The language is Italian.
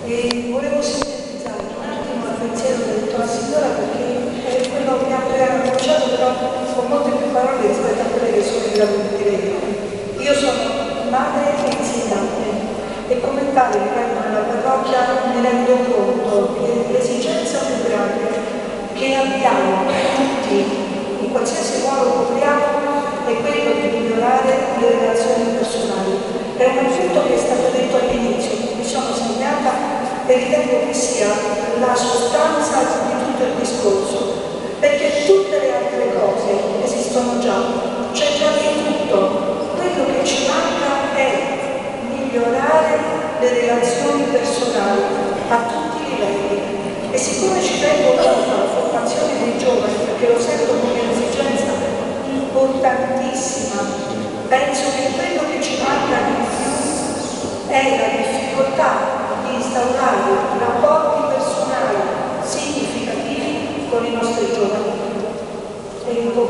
E volevo sintetizzare un attimo il pensiero che ha detto la signora, perché è quello che ha annunciato, però con molte più parole rispetto a quelle che sono in grado di dire io. Io sono madre e insegnante e come tale vivendo nella parrocchia mi rendo conto che l'esigenza più grande che abbiamo tutti, in qualsiasi ruolo copriamo, è quello di migliorare le relazioni personali. È un punto che è stato detto all'inizio, mi sono segnata e ritengo che sia la sostanza di tutto il discorso, perché tutte le altre cose esistono già, c'è già di tutto. Quello che ci manca è migliorare le relazioni personali a tutti i livelli. E siccome ci tengo molto alla formazione dei giovani, perché lo sento come un'esigenza importantissima, penso che quello che ci manca di più è la difficoltà di instaurare rapporti personali significativi con i nostri giovani. E un po'